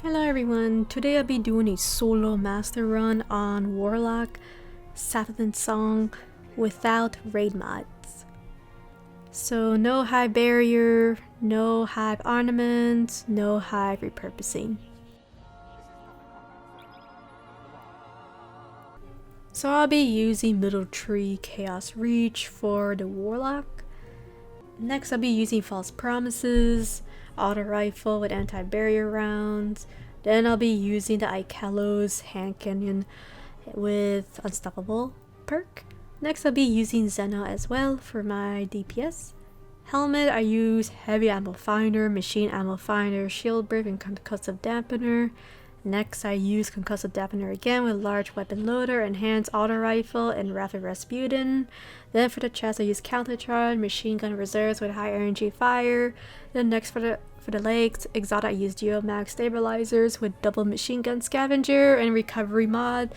Hello everyone, today I'll be doing a solo master run on Warlock, Savathun song without raid mods. So no hive barrier, no hive ornaments, no hive repurposing. So I'll be using Middle Tree Chaos Reach for the Warlock. Next I'll be using False Promises, Auto Rifle with anti-barrier rounds. Then I'll be using the Ikelos Hand Cannon with Unstoppable perk. Next I'll be using Xeno as well for my DPS. Helmet I use Heavy Ammo Finder, Machine Ammo Finder, Shield Brick, and Concussive Dampener. Next I use Concussive Dampener again with Large Weapon Loader, Enhanced Auto Rifle, and Rapid Rasputin. Then for the chest I use Counter Charge, Machine Gun Reserves with High Energy Fire. Then next for the legs, Exotic I use Geomag Stabilizers with Double Machine Gun Scavenger and Recovery mod.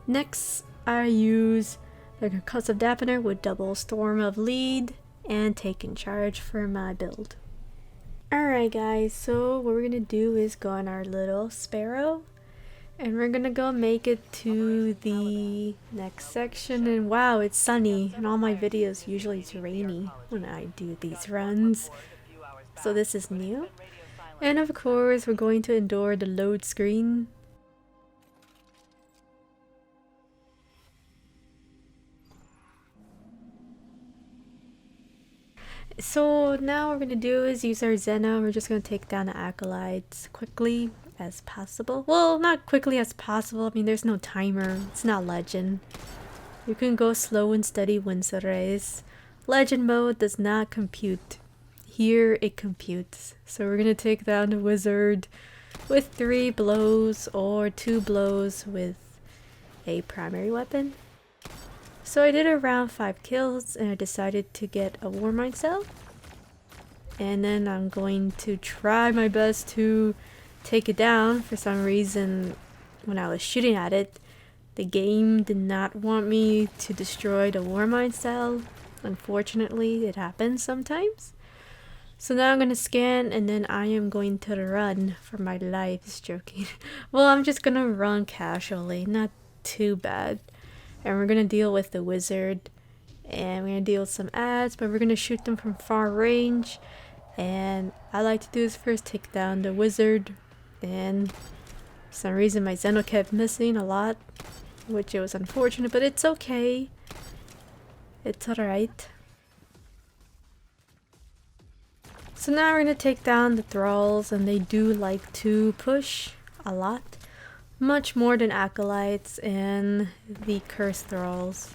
Next I use the Concussive Dampener with Double Storm of Lead and Taking Charge for my build. Alright guys, so what we're gonna do is go on our little sparrow and we're gonna go make it to the next section. And wow, it's sunny. In all my videos usually it's rainy when I do these runs, so this is new. And of course we're going to endure the load screen. So now what we're gonna do is use our Xeno. We're just gonna take down the acolytes quickly as possible. Well, not quickly as possible. I mean, there's no timer. It's not legend. You can go slow and steady wins the race. Legend mode does not compute. Here it computes. So we're gonna take down the wizard with 3 blows or 2 blows with a primary weapon. So I did around 5 kills and I decided to get a Warmind cell. And then I'm going to try my best to take it down. For some reason, when I was shooting at it, the game did not want me to destroy the Warmind cell. Unfortunately, it happens sometimes. So now I'm going to scan and then I am going to run for my life. Just joking. Well, I'm just going to run casually, not too bad. And we're gonna deal with the wizard and we're gonna deal with some ads, but we're gonna shoot them from far range. And I like to do is first take down the wizard, and for some reason my Xeno kept missing a lot, which it was unfortunate, but it's okay. It's alright. So now we're gonna take down the thralls, and they do like to push a lot. Much more than acolytes and the cursed thralls.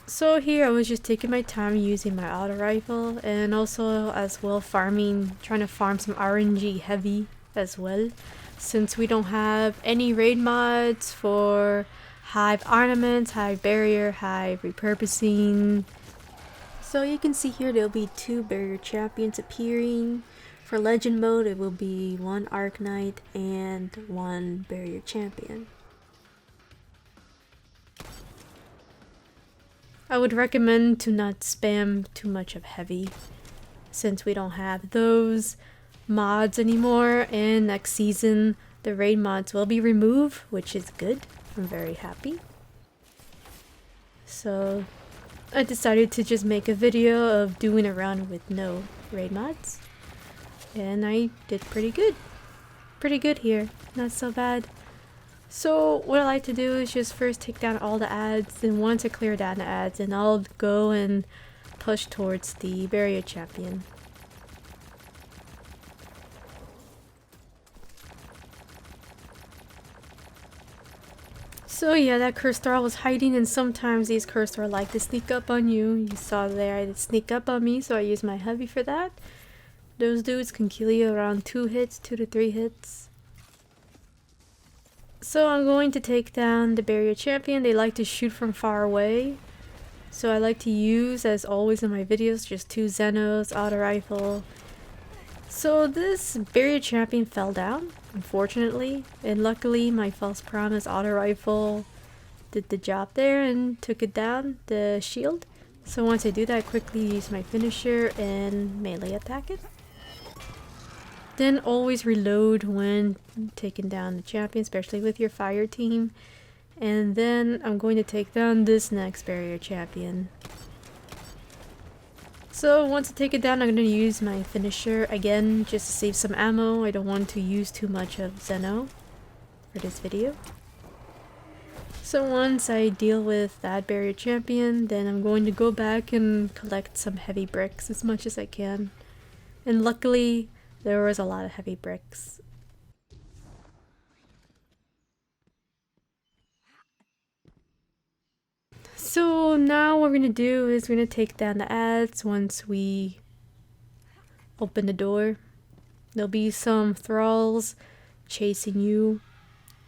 So here I was just taking my time using my auto rifle and also as well trying to farm some RNG heavy as well, since we don't have any raid mods for hive ornaments, hive barrier, hive repurposing. So you can see here there'll be 2 barrier champions appearing. For legend mode, it will be 1 Arc Knight and 1 barrier champion. I would recommend to not spam too much of heavy, since we don't have those mods anymore, and next season the raid mods will be removed, which is good. I'm very happy. So I decided to just make a video of doing a run with no raid mods. And I did pretty good. Pretty good here. Not so bad. So what I like to do is just first take down all the ads, and once I clear down the ads, and I'll go and push towards the barrier champion. So yeah, that cursed thrall was hiding, and sometimes these cursed thrall like to sneak up on you. You saw there, they sneak up on me, so I used my heavy for that. Those dudes can kill you around 2 hits, 2 to 3 hits. So I'm going to take down the barrier champion. They like to shoot from far away. So I like to use, as always in my videos, just 2 Xenos, auto rifle. So this barrier champion fell down, unfortunately. And luckily my false promise auto rifle did the job there and took it down, the shield. So once I do that, I quickly use my finisher and melee attack it. Then always reload when taking down the champion, especially with your fire team. And then I'm going to take down this next barrier champion. So once I take it down, I'm going to use my finisher again just to save some ammo. I don't want to use too much of Xeno for this video. So once I deal with that barrier champion, then I'm going to go back and collect some heavy bricks as much as I can. And luckily, there was a lot of heavy bricks. So now what we're gonna do is we're gonna take down the ads once we open the door. There'll be some thralls chasing you,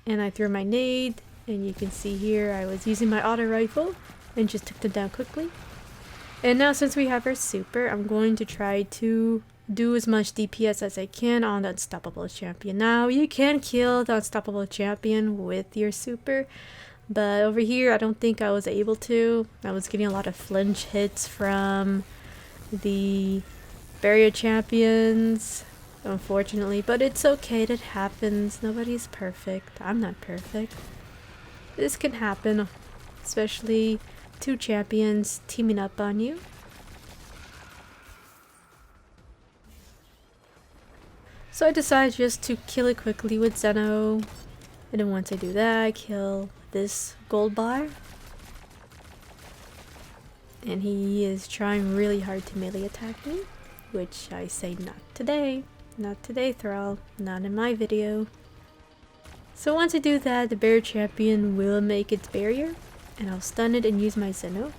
and I threw my nade, and you can see here I was using my auto rifle and just took them down quickly. And now since we have our super, I'm going to try to do as much DPS as I can on the unstoppable champion. Now you can kill the unstoppable champion with your super, but over here I don't think I was able to. I was getting a lot of flinch hits from the barrier champions, unfortunately, but it's okay, that happens. Nobody's perfect. I'm not perfect. This can happen, especially two champions teaming up on you. So I decided just to kill it quickly with Xeno, and then once I do that, I kill this gold bar. And he is trying really hard to melee attack me, which I say not today. Not today, Thrall. Not in my video. So once I do that, the barrier champion will make its barrier, and I'll stun it and use my Xeno.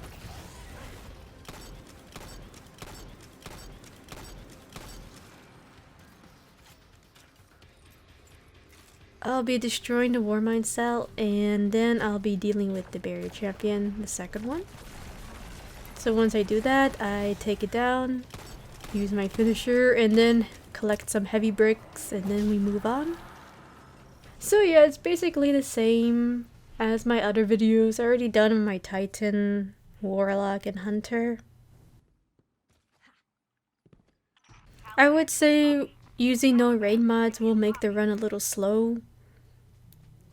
I'll be destroying the Warmind cell, and then I'll be dealing with the barrier champion, the second one. So once I do that, I take it down, use my finisher, and then collect some heavy bricks, and then we move on. So yeah, it's basically the same as my other videos. I already done my Titan, Warlock, and Hunter. I would say using no raid mods will make the run a little slow,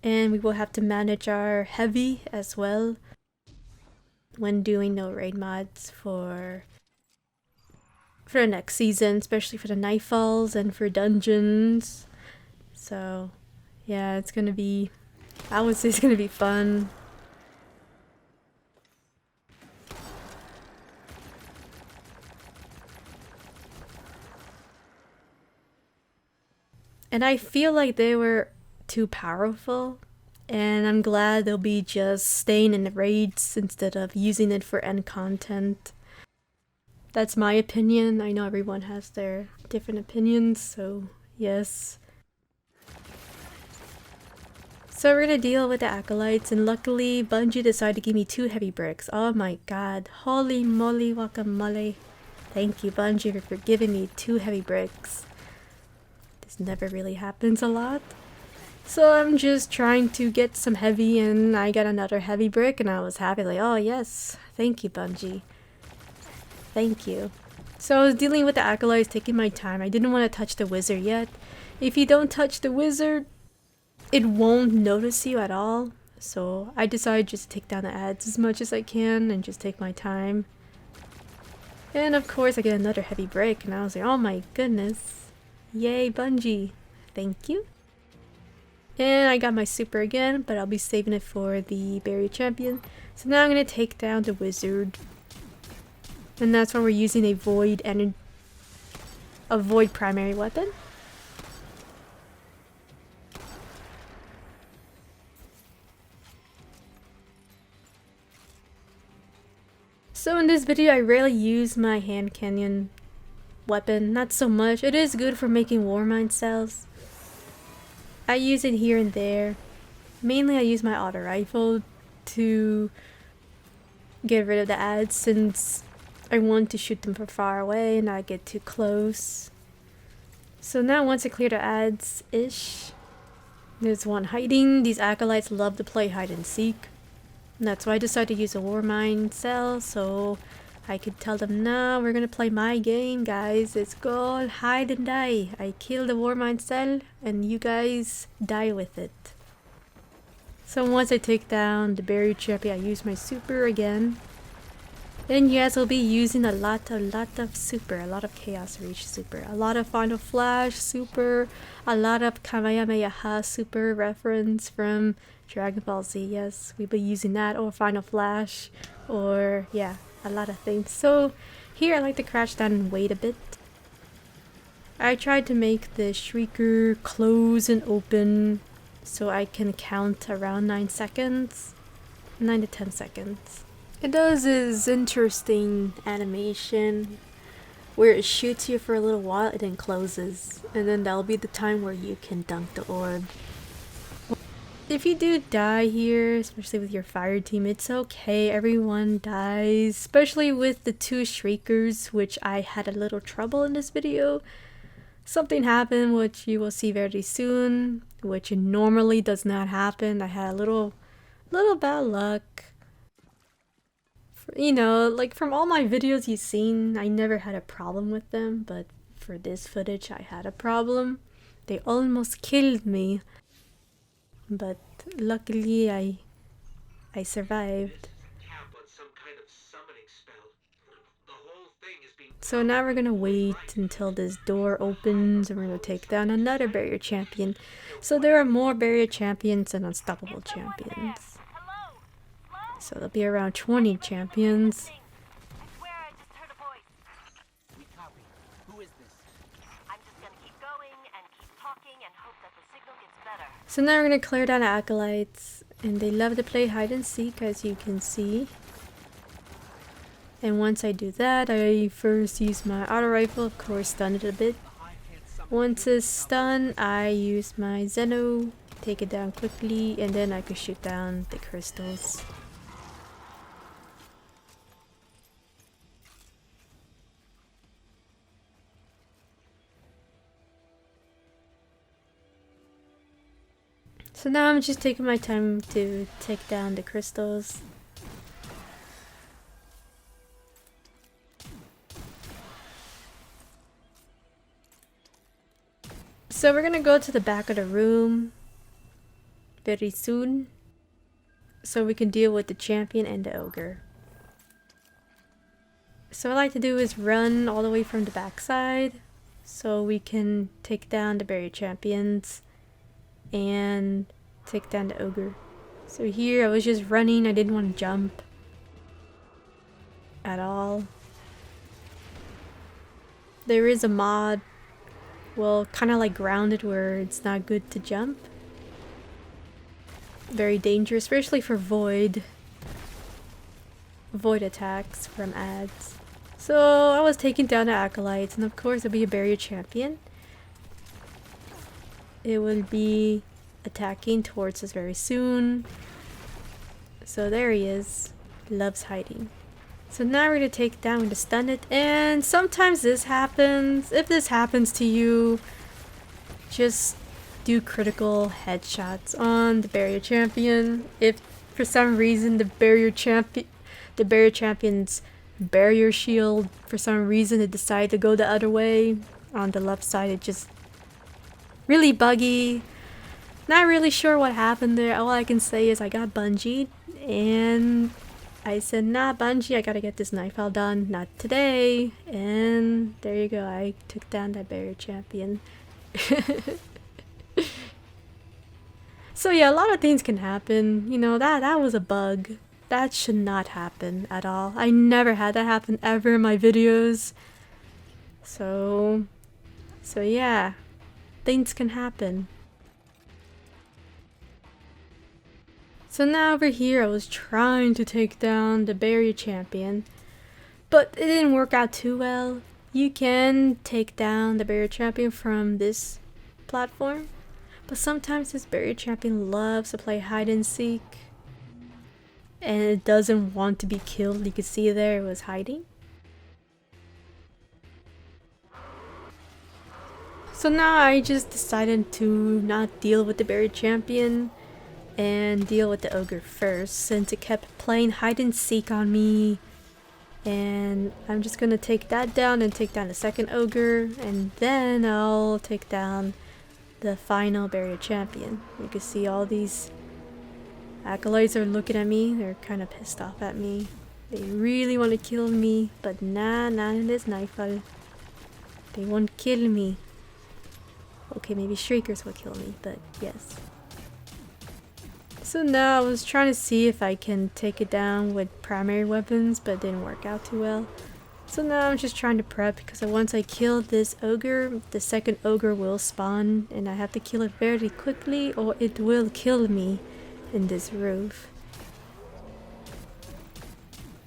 and we will have to manage our heavy as well when doing no raid mods for the next season, especially for the Nightfalls and for dungeons. So yeah, it's gonna be, I would say it's gonna be fun. And I feel like they were too powerful, and I'm glad they'll be just staying in the raids instead of using it for end content. That's my opinion. I know everyone has their different opinions, so yes. So we're gonna deal with the acolytes, and luckily Bungie decided to give me 2 heavy bricks. Oh my god, holy moly guacamole. Thank you Bungie for giving me 2 heavy bricks. This never really happens a lot. So I'm just trying to get some heavy, and I got another heavy brick, and I was happy, like, oh yes, thank you Bungie. Thank you. So I was dealing with the acolytes, taking my time. I didn't want to touch the wizard yet. If you don't touch the wizard, it won't notice you at all. So I decided just to take down the ads as much as I can and just take my time. And of course I get another heavy brick, and I was like, oh my goodness. Yay Bungie. Thank you. And I got my super again, but I'll be saving it for the barrier champion. So now I'm going to take down the wizard. And that's when we're using a void primary weapon. So in this video I rarely use my hand cannon weapon, not so much. It is good for making Warmind cells. I use it here and there. Mainly I use my auto rifle to get rid of the ads, since I want to shoot them from far away and not get too close. So now once I clear the ads-ish, there's one hiding. These acolytes love to play hide and seek. And that's why I decided to use a Warmind cell, so I could tell them, nah, we're gonna play my game, guys. It's called hide and die. I kill the Warmind cell and you guys die with it. So once I take down the barrier champion, I use my super again. And yes, I'll be using a lot of super, a lot of Chaos Reach super, a lot of Final Flash super, a lot of Kamehameha super reference from Dragon Ball Z. Yes, we'll be using that, or Final Flash, or yeah, a lot of things. So here I like to crouch down and wait a bit. I tried to make the Shrieker close and open so I can count around 9 seconds, 9 to 10 seconds. It does this interesting animation where it shoots you for a little while and then closes, and then that'll be the time where you can dunk the orb. If you do die here, especially with your fire team, it's okay, everyone dies, especially with the 2 Shriekers, which I had a little trouble in this video. Something happened which you will see very soon, which normally does not happen. I had a little bad luck. You know, like from all my videos you've seen, I never had a problem with them, but for this footage I had a problem. They almost killed me, but luckily I survived. So now we're gonna wait until this door opens and we're gonna take down another barrier champion. So there are more barrier champions and unstoppable champions. So there'll be around 20 champions. So now we're gonna clear down acolytes, and they love to play hide and seek, as you can see. And once I do that, I first use my auto rifle, of course stun it a bit. Once it's stunned, I use my Xeno, take it down quickly, and then I can shoot down the crystals. So now I'm just taking my time to take down the crystals. So we're gonna go to the back of the room very soon, so we can deal with the champion and the ogre. So what I like to do is run all the way from the backside, so we can take down the barrier champions and take down the ogre. So here I was just running, I didn't want to jump at all. There is a mod, well, kind of like grounded, where it's not good to jump. Very dangerous, especially for void attacks from ads. So I was taking down the acolytes, and of course it'll be a barrier champion. It will be attacking towards us very soon. So there he is. Loves hiding. So now we're gonna take down, we're gonna stun it, and sometimes this happens. If this happens to you, just do critical headshots on the barrier champion. If for some reason the barrier champion's barrier shield, for some reason it decided to go the other way on the left side, it just really buggy. Not really sure what happened there. All I can say is I got Bungie, and I said, nah, Bungie, I gotta get this Nightfall done. Not today. And there you go. I took down that barrier champion. So yeah, a lot of things can happen. You know, that was a bug. That should not happen at all. I never had that happen ever in my videos. So yeah, things can happen. So now over here I was trying to take down the barrier champion, but it didn't work out too well. You can take down the barrier champion from this platform, but sometimes this barrier champion loves to play hide and seek, and it doesn't want to be killed. You can see there it was hiding. So now I just decided to not deal with the barrier champion and deal with the ogre first, since it kept playing hide and seek on me And I'm just gonna take that down and take down the second ogre, and then I'll take down the final barrier champion. You can see all these acolytes are looking at me. They're kind of pissed off at me. They really want to kill me, but nah, not in this Nightfall. They won't kill me. Okay, maybe Shriekers will kill me, but yes. So now I was trying to see if I can take it down with primary weapons, but it didn't work out too well. So now I'm just trying to prep, because once I kill this ogre, the second ogre will spawn, and I have to kill it very quickly or it will kill me in this roof.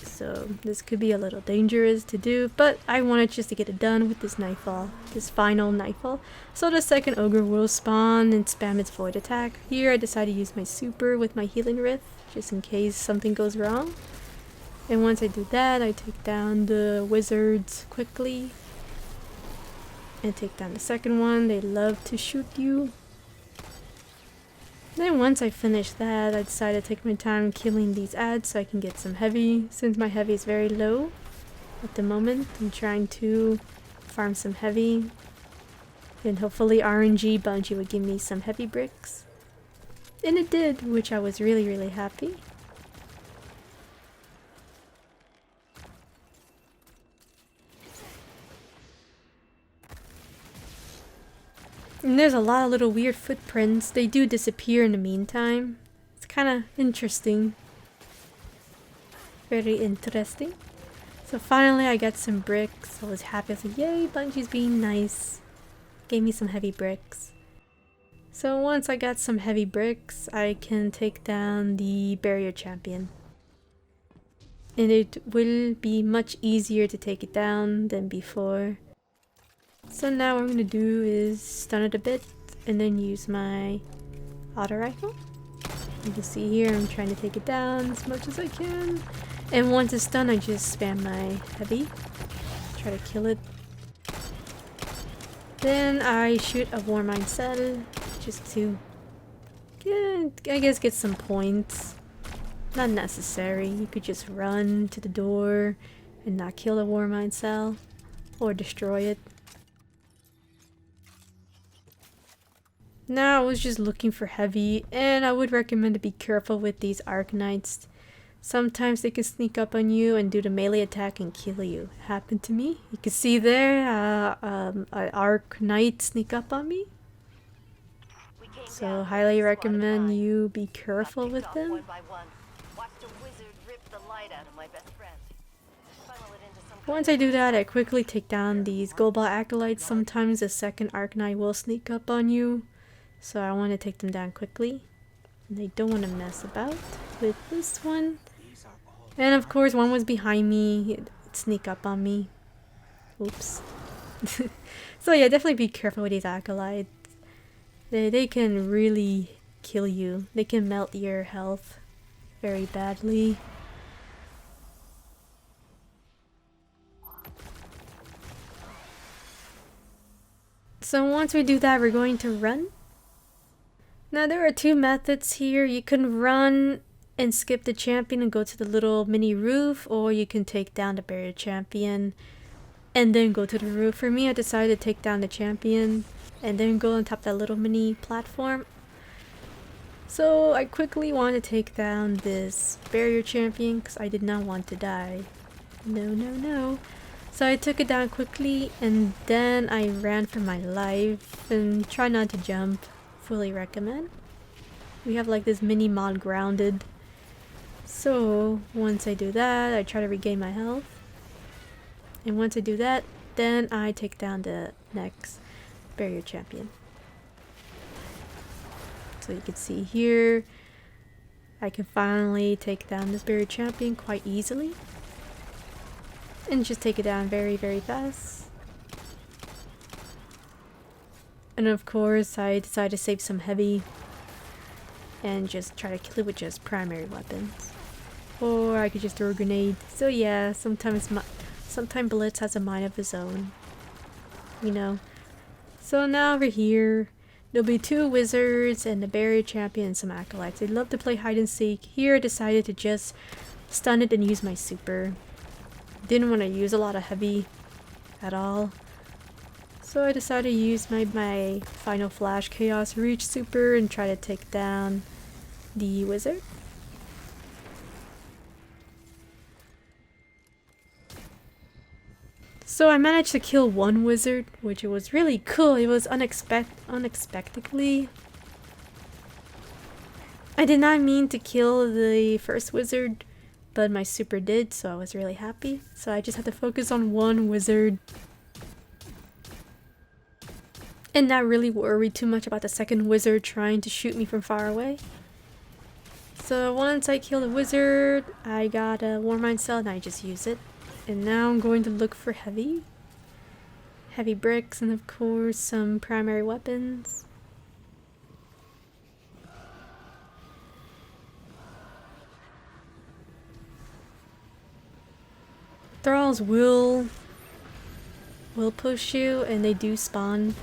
So this could be a little dangerous to do, but I wanted just to get it done with this Nightfall, this final Nightfall. So the second ogre will spawn and spam its void attack. Here I decided to use my super with my healing rift, just in case something goes wrong. And once I do that, I take down the wizards quickly. And take down the second one. They love to shoot you. Then once I finish that, I decided to take my time killing these ads so I can get some heavy. Since my heavy is very low at the moment, I'm trying to farm some heavy. And hopefully RNG Bungie would give me some heavy bricks. And it did, which I was really happy. And there's a lot of little weird footprints. They do disappear in the meantime. It's kind of interesting. Very interesting. So finally I got some bricks. I was happy. I was like, yay, Bungie's being nice. Gave me some heavy bricks. So once I got some heavy bricks, I can take down the barrier champion. And it will be much easier to take it down than before. So now what I'm going to do is stun it a bit and then use my auto rifle. You can see here I'm trying to take it down as much as I can. And once it's done, I just spam my heavy. Try to kill it. Then I shoot a Warmind cell just to, I guess, get some points. Not necessary. You could just run to the door and not kill the Warmind cell or destroy it. Now I was just looking for heavy, and I would recommend to be careful with these Arc Knights. Sometimes they can sneak up on you and do the melee attack and kill you. It happened to me. You can see there, an Arc Knight sneak up on me. So highly recommend you be careful with them. Once I do that, I quickly take down these Goldball Acolytes. Sometimes the second Arc Knight will sneak up on you. So I want to take them down quickly. They don't want to mess about with this one. And of course, one was behind me. It'd sneak up on me. Oops. So yeah, definitely be careful with these acolytes. They can really kill you. They can melt your health very badly. So once we do that, we're going to run. Now there are two methods here. You can run and skip the champion and go to the little mini roof, or you can take down the barrier champion and then go to the roof. For me, I decided to take down the champion and then go on top of that little mini platform. So I quickly want to take down this barrier champion because I did not want to die. No. So I took it down quickly and then I ran for my life and try not to jump. Fully recommend. We have like this mini mod grounded. So once I do that, I try to regain my health. And once I do that, then I take down the next barrier champion. So you can see here, I can finally take down this barrier champion quite easily. And just take it down very fast. And of course, I decided to save some heavy and just try to kill it with just primary weapons. Or I could just throw a grenade. So yeah, sometimes Blitz has a mind of his own. You know. So now over here, there'll be two wizards and the barrier champion and some acolytes. They love to play hide and seek. Here I decided to just stun it and use my super. Didn't want to use a lot of heavy at all. So I decided to use my Final Flash Chaos Reach Super and try to take down the wizard. So I managed to kill one wizard, which was really cool. It was unexpectedly. I did not mean to kill the first wizard, but my super did, so I was really happy. So I just had to focus on one wizard and not really worry too much about the second wizard trying to shoot me from far away. So once I killed the wizard, I got a Warmind cell and I just use it. And now I'm going to look for heavy bricks and of course some primary weapons. Thralls will push you and they do spawn.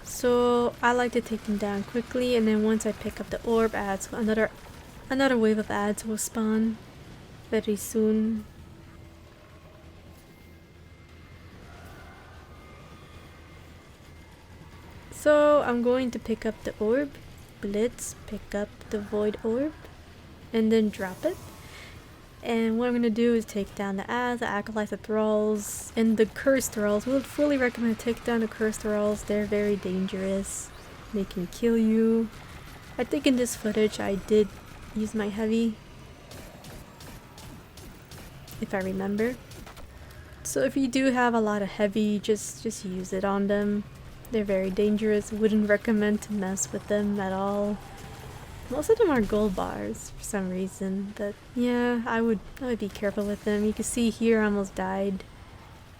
So I like to take them down quickly, and then once I pick up the orb, ads another wave of ads will spawn very soon. So I'm going to pick up the orb, blitz, pick up the void orb, and then drop it. And what I'm going to do is take down the ads, the acolytes, the thralls, and the cursed thralls. We would fully recommend take down the cursed thralls. They're very dangerous. They can kill you. I think in this footage I did use my heavy, if I remember. So if you do have a lot of heavy, just use it on them. They're very dangerous. Wouldn't recommend to mess with them at all. Most of them are gold bars for some reason, but yeah, I would be careful with them. You can see here I almost died,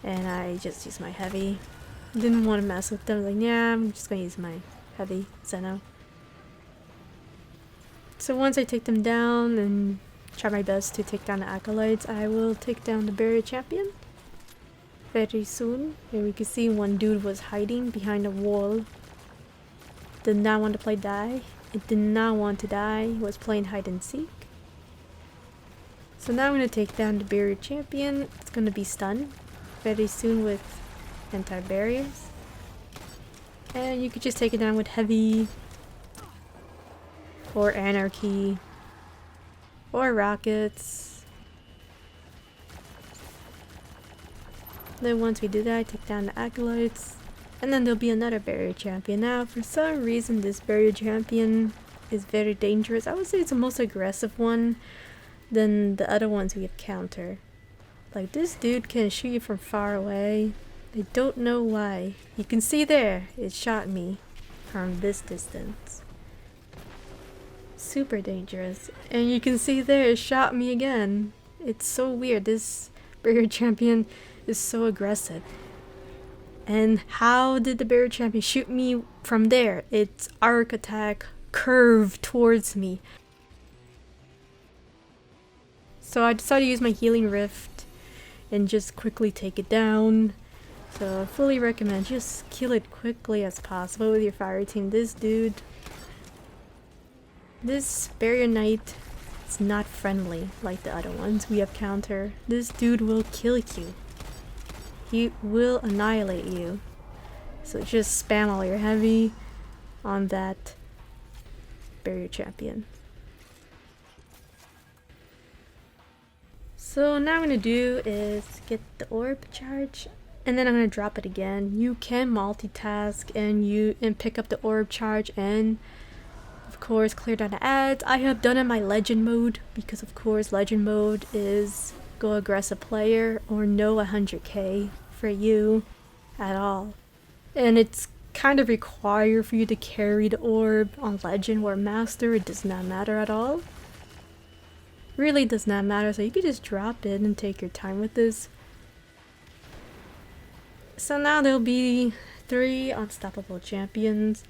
and I just used my heavy. Didn't want to mess with them. Like, yeah, I'm just gonna use my heavy Xeno. So once I take them down and try my best to take down the acolytes, I will take down the barrier champion very soon. And we can see one dude was hiding behind a wall. Did not want to play die. It did not want to die. It was playing hide and seek. So now I'm going to take down the barrier champion. It's going to be stunned very soon with anti-barriers. And you could just take it down with heavy, or anarchy, or rockets. Then once we do that, take down the acolytes. And then there'll be another barrier champion. Now, for some reason, this barrier champion is very dangerous. I would say it's the most aggressive one than the other ones we have countered. Like, this dude can shoot you from far away. I don't know why. You can see there, it shot me from this distance. Super dangerous. And you can see there, it shot me again. It's so weird. This barrier champion is so aggressive. And how did the barrier champion shoot me from there? Its arc attack curved towards me. So I decided to use my healing rift and just quickly take it down. So I fully recommend just kill it quickly as possible with your fire team. This dude, this barrier knight is not friendly like the other ones we have countered. This dude will kill you. He will annihilate you. So just spam all your heavy on that barrier champion. So now I'm going to do is get the orb charge, and then I'm going to drop it again. You can multitask and pick up the orb charge and of course clear down the ads. I have done it in my legend mode because of course legend mode is go aggressive player or no 100k for you at all. And it's kind of required for you to carry the orb on legend or master. It does not matter at all. Really does not matter, so you could just drop it and take your time with this. So now there'll be 3 unstoppable champions.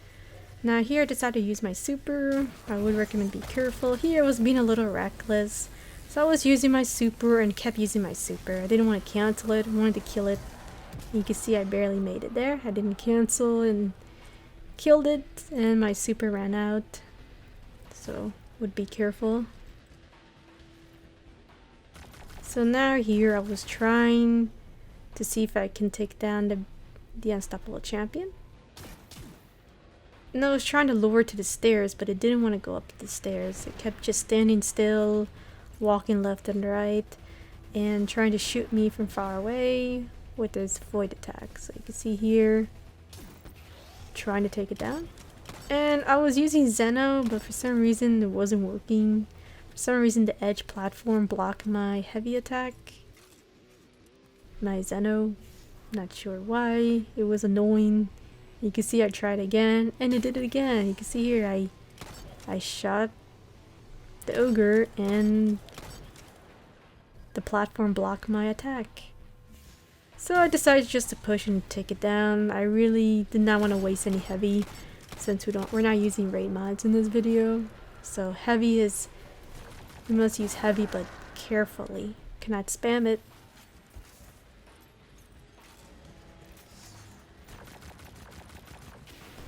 Now here I decided to use my super. I would recommend be careful. Here I was being a little reckless. So I was using my super and kept using my super. I didn't want to cancel it, I wanted to kill it. You can see I barely made it there. I didn't cancel and killed it, and my super ran out. So would be careful. So now here I was trying to see if I can take down the unstoppable champion. And I was trying to lure it to the stairs, but it didn't want to go up the stairs. It kept just standing still, walking left and right, and trying to shoot me from far away with its void attack. So you can see here, trying to take it down. And I was using Xeno, but for some reason it wasn't working. For some reason the edge platform blocked my heavy attack. My Xeno, not sure why. It was annoying. You can see I tried again, and it did it again. You can see here I shot the ogre, and the platform blocked my attack. So I decided just to push and take it down. I really did not want to waste any heavy, since we're not using raid mods in this video. So heavy is, we must use heavy, but carefully. Cannot spam it.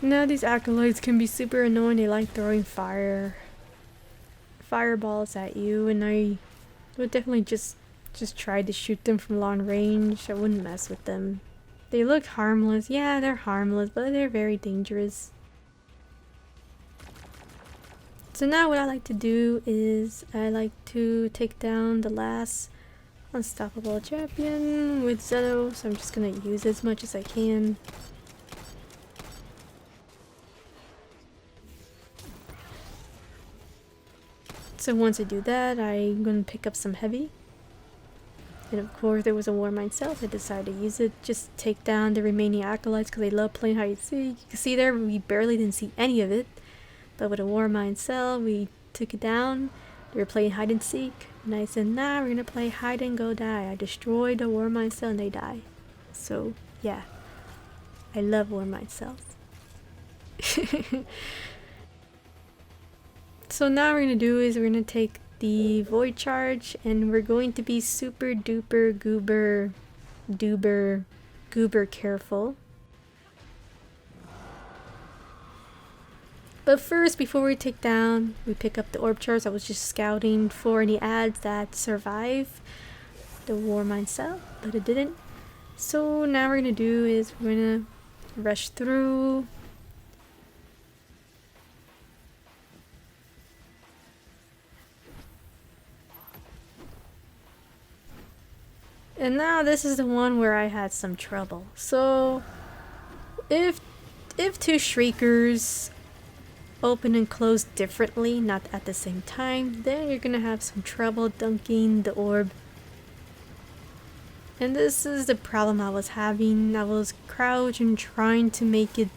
Now these acolytes can be super annoying. They like throwing fireballs at you, and I would definitely just try to shoot them from long range. I wouldn't mess with them. They look harmless. Yeah, they're harmless, but they're very dangerous. So now what I like to do is I like to take down the last unstoppable champion with Xeno, so I'm just gonna use as much as I can. So once I do that, I'm gonna pick up some heavy. And of course there was a War Mind Cell, so I decided to use it. Just take down the remaining acolytes because they love playing hide and seek. You can see there, we barely didn't see any of it. But with a War Mind Cell, we took it down. They were playing hide and seek. And I said, nah, we're gonna play hide and go die. I destroyed the War Mind Cell and they die. So yeah, I love War Mind Cells. So now what we're gonna do is we're gonna take the void charge, and we're going to be super duper goober careful. But first, before we take down, we pick up the orb charge. I was just scouting for any ads that survive the War Mind Cell, but it didn't. So now what we're gonna do is we're gonna rush through. And now this is the one where I had some trouble. So if two shriekers open and close differently, not at the same time, then you're gonna have some trouble dunking the orb. And this is the problem I was having. I was crouching, trying to make it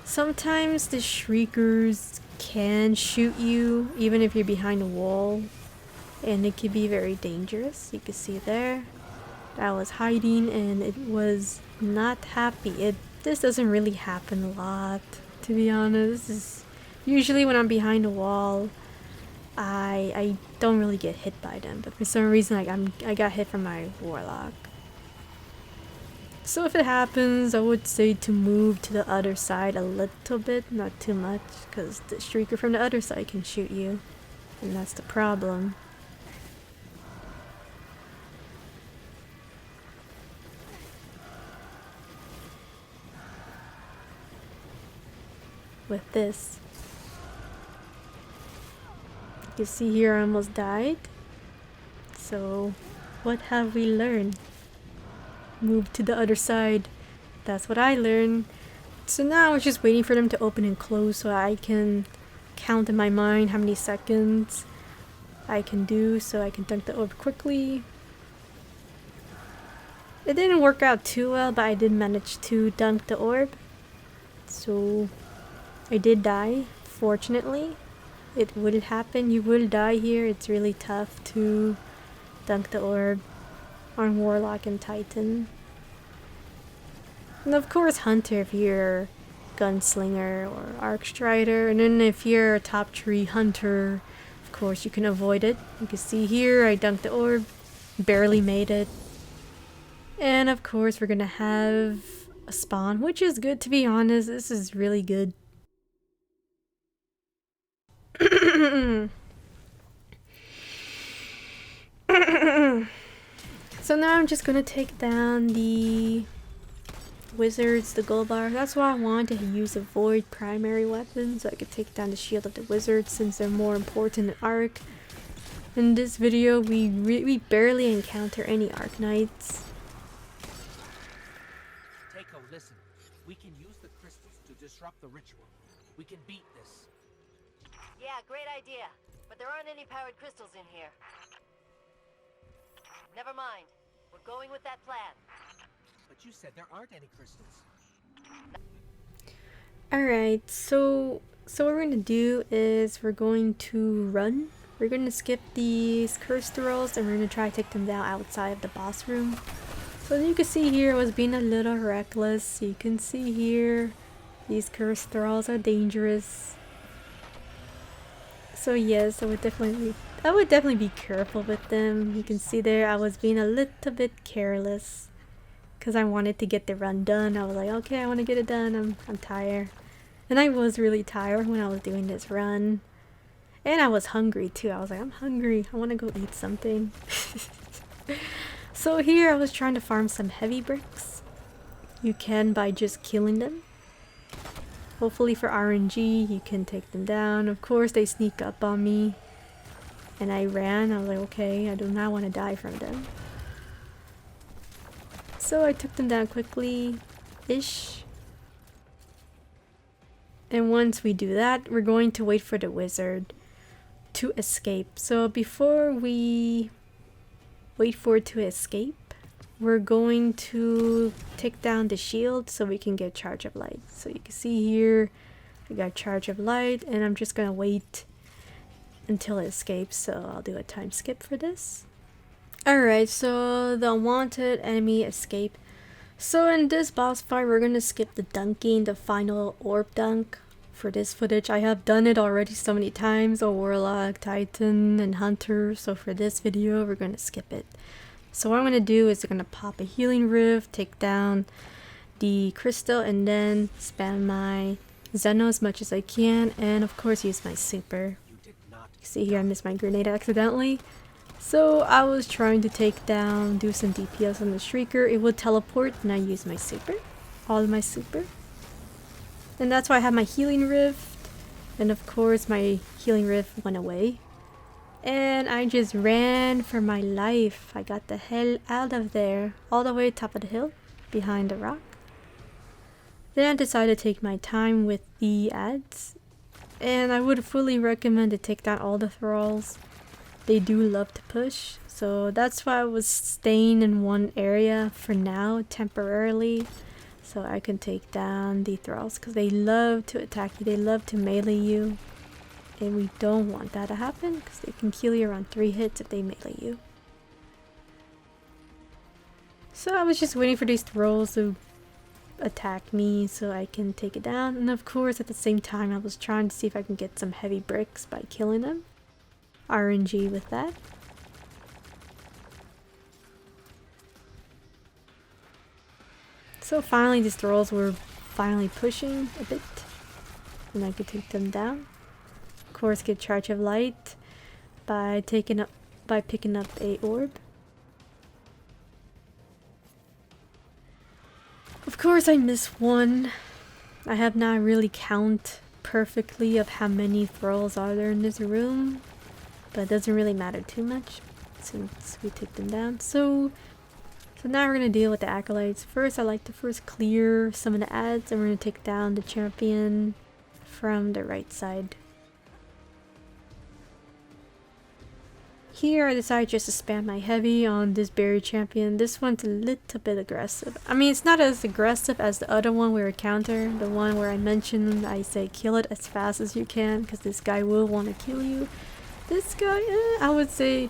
sometimes the shriekers can shoot you even if you're behind a wall, and it can be very dangerous. You can see there I was hiding and it was not happy. This doesn't really happen a lot, to be honest. This is usually when I'm behind a wall, I don't really get hit by them, but for some reason I got hit from my Warlock. So if it happens, I would say to move to the other side a little bit, not too much, because the shrieker from the other side can shoot you, and that's the problem. With this, you see here I almost died. So what have we learned? Move to the other side. That's what I learned. So now we're just waiting for them to open and close so I can count in my mind how many seconds I can do so I can dunk the orb quickly. It didn't work out too well, but I did manage to dunk the orb. So I did die, fortunately. It would happen, you will die here. It's really tough to dunk the orb on Warlock and Titan. And of course Hunter if you're Gunslinger or Arcstrider, and then if you're a top tree Hunter, of course you can avoid it. You can see here I dunked the orb, barely made it. And of course we're gonna have a spawn, which is good, to be honest. This is really good. So now I'm just gonna take down the wizards, the gold bar. That's why I wanted to use a void primary weapon, so I could take down the shield of the wizards since they're more important than arc. In this video, we barely encounter any arc knights. Takeo, listen. We can use the crystals to disrupt the ritual. We can beat this. Yeah, great idea. But there aren't any powered crystals in here. Never mind. We're going with that plan. But you said there aren't any crystals. Alright, so what we're gonna do is we're going to run. We're gonna skip these curse thralls and we're gonna try to take them down outside of the boss room. So as you can see here, I was being a little reckless. You can see here, these curse thralls are dangerous. So yes, I would definitely be careful with them. You can see there, I was being a little bit careless because I wanted to get the run done. I was like, okay, I want to get it done. I'm tired, and I was really tired when I was doing this run, and I was hungry too. I was like, I'm hungry. I want to go eat something. So here, I was trying to farm some heavy bricks. You can by just killing them. Hopefully for RNG, you can take them down. Of course, they sneak up on me. And I ran. I was like, okay, I do not want to die from them. So I took them down quickly-ish. And once we do that, we're going to wait for the wizard to escape. So before we wait for it to escape, we're going to take down the shield so we can get charge of light. So you can see here, I got charge of light, and I'm just gonna wait until it escapes. So I'll do a time skip for this. Alright, so the unwanted enemy escape. So in this boss fight, we're gonna skip the dunking, the final orb dunk. For this footage, I have done it already so many times, a Warlock, Titan, and Hunter. So for this video, we're gonna skip it. So what I'm going to do is I'm going to pop a healing rift, take down the crystal, and then spam my Xeno as much as I can, and of course use my super. You see here I missed my grenade accidentally. So I was trying to do some DPS on the Shrieker. It would teleport and I use my super. All of my super. And that's why I have my healing rift. And of course my healing rift went away. And I just ran for my life. I got the hell out of there. All the way top of the hill, behind the rock. Then I decided to take my time with the ads. And I would fully recommend to take down all the thralls. They do love to push. So that's why I was staying in one area for now, temporarily. So I can take down the thralls. Because they love to attack you. They love to melee you. And we don't want that to happen because they can kill you around 3 hits if they melee you. So I was just waiting for these thralls to attack me so I can take it down. And of course at the same time I was trying to see if I can get some heavy bricks by killing them. RNG with that. So finally these thralls were finally pushing a bit. And I could take them down. Of course get charge of light by picking up a orb. Of course I missed one. I have not really count perfectly of how many thralls are there in this room, but it doesn't really matter too much since we took them down. So now we're gonna deal with the acolytes. First I like to clear some of the ads, and we're gonna take down the champion from the right side. Here I decided just to spam my heavy on this berry champion. This one's a little bit aggressive. I mean, it's not as aggressive as the other one we were counter. The one where I mentioned I say kill it as fast as you can because this guy will want to kill you. This guy, I would say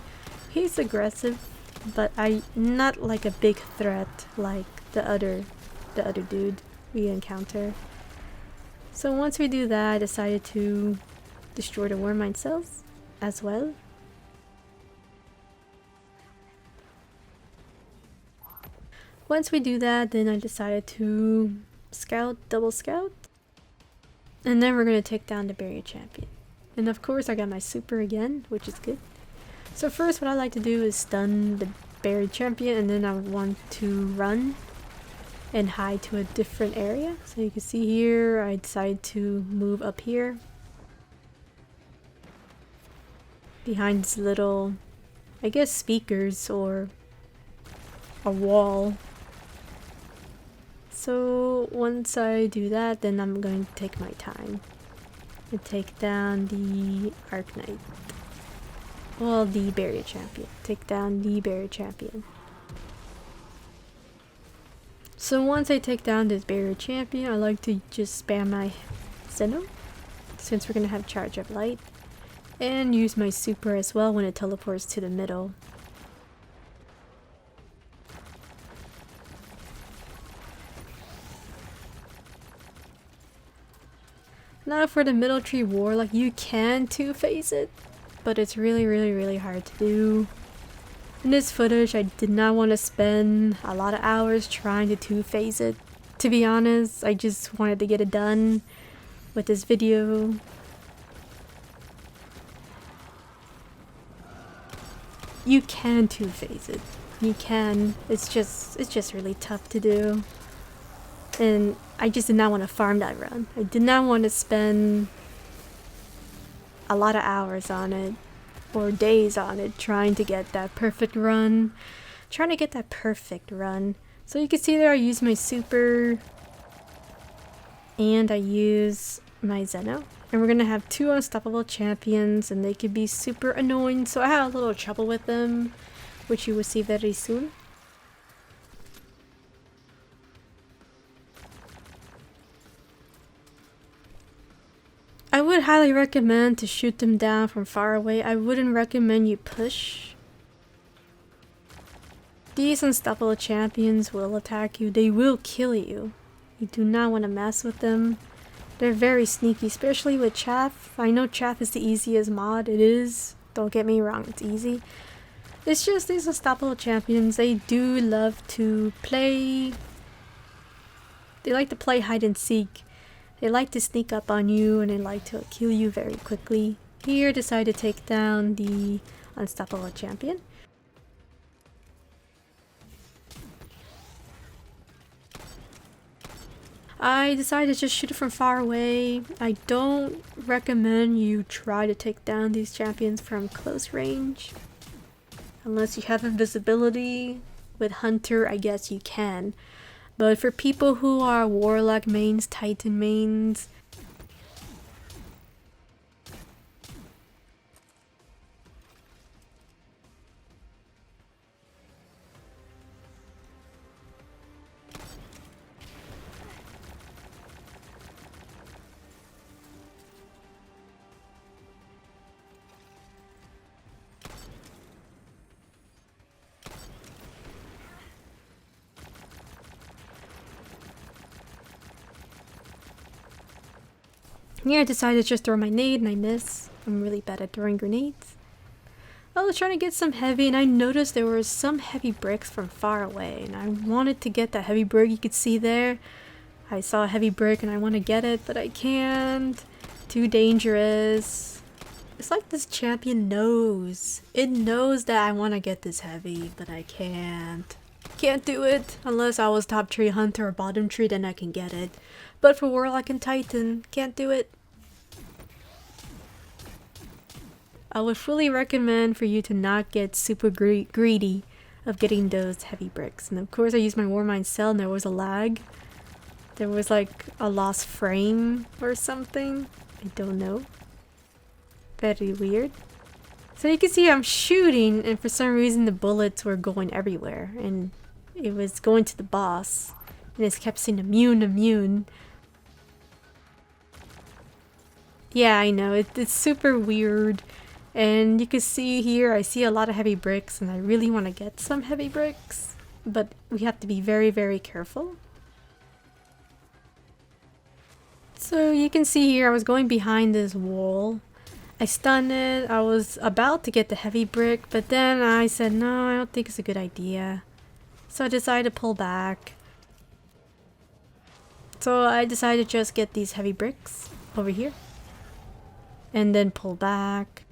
he's aggressive, but not like a big threat like the other dude we encounter. So once we do that, I decided to destroy the worm mine cells as well. Once we do that, then I decided to double scout. And then we're going to take down the barrier champion. And of course I got my super again, which is good. So first what I like to do is stun the buried champion, and then I want to run and hide to a different area. So you can see here I decided to move up here behind this little, I guess, speakers or a wall. So once I do that, then I'm going to take my time and take down the Arc Knight. Well, the barrier champion. Take down the barrier champion. So once I take down this barrier champion, I like to just spam my Xeno, since we're gonna have charge of light, and use my super as well when it teleports to the middle. Now for the middle tree Warlock, you can two-phase it, but it's really hard to do. In this footage, I did not want to spend a lot of hours trying to two-phase it. To be honest, I just wanted to get it done with this video. You can two-phase it. You can. It's just really tough to do. And I just did not want to farm that run. I did not want to spend a lot of hours on it or days on it trying to get that perfect run. So you can see there I use my super and I use my Xeno. And we're going to have two unstoppable champions and they could be super annoying. So I had a little trouble with them, which you will see very soon. I would highly recommend to shoot them down from far away. I wouldn't recommend you push. These unstoppable champions will attack you. They will kill you. You do not want to mess with them. They're very sneaky, especially with Chaff. I know Chaff is the easiest mod. It is. Don't get me wrong, it's easy. It's just these unstoppable champions, they do love to play. They like to play hide and seek. They like to sneak up on you and they like to kill you very quickly. Here, decide to take down the unstoppable champion. I decided to just shoot it from far away. I don't recommend you try to take down these champions from close range. Unless you have invisibility. With Hunter, I guess you can. But for people who are Warlock mains, Titan mains, here I decided to just throw my nade and I miss. I'm really bad at throwing grenades. I was trying to get some heavy and I noticed there were some heavy bricks from far away and I wanted to get that heavy brick you could see there. I saw a heavy brick and I want to get it, but I can't. Too dangerous. It's like this champion knows. It knows that I want to get this heavy, but I can't. Can't do it. Unless I was top tree Hunter or bottom tree, then I can get it. But for Warlock and Titan, can't do it. I would fully recommend for you to not get super greedy of getting those heavy bricks. And of course I used my Warmind cell and there was a lag. There was like a lost frame or something. I don't know. Very weird. So you can see I'm shooting and for some reason the bullets were going everywhere. And it was going to the boss. And it kept saying immune. Yeah, I know. It's super weird. And you can see here, I see a lot of heavy bricks and I really want to get some heavy bricks. But we have to be very careful. So you can see here, I was going behind this wall. I stunned it. I was about to get the heavy brick, but then I said, no, I don't think it's a good idea. So I decided to pull back. So I decided to just get these heavy bricks over here. and then pull back.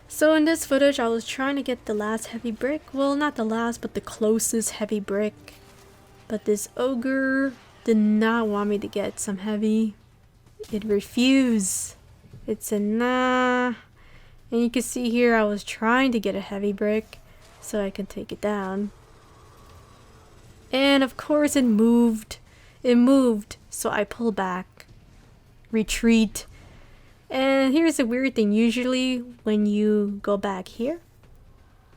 So in this footage, I was trying to get the last heavy brick. Well, not the last, but the closest heavy brick. But this ogre did not want me to get some heavy. It refused. It said nah. And you can see here I was trying to get a heavy brick so I can take it down. And of course it moved. It moved, so I pull back. Retreat. And here's the weird thing. Usually when you go back here,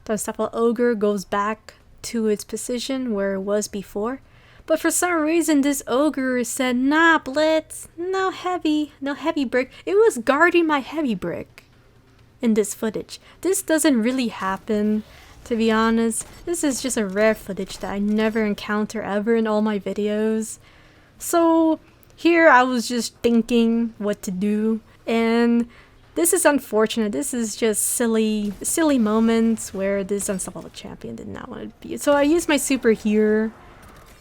the unstoppable ogre goes back to its position where it was before. But for some reason this ogre said, nah, Blitz, no heavy brick. It was guarding my heavy brick in this footage. This doesn't really happen, to be honest. This is just a rare footage that I never encounter ever in all my videos. So here I was just thinking what to do, and this is unfortunate. This is just silly moments where this unstoppable champion did not want to be. So I used my super here,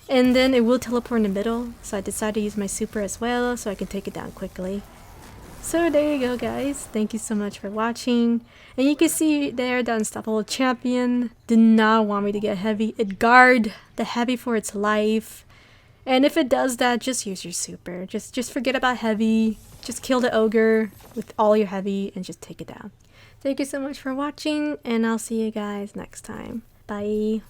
and then it will teleport in the middle. So I decided to use my super as well so I can take it down quickly. So there you go, guys. Thank you so much for watching. And you can see there the unstoppable champion did not want me to get heavy. It guarded the heavy for its life. And if it does that, just use your super. Just forget about heavy. Just kill the ogre with all your heavy and just take it down. Thank you so much for watching, and I'll see you guys next time. Bye.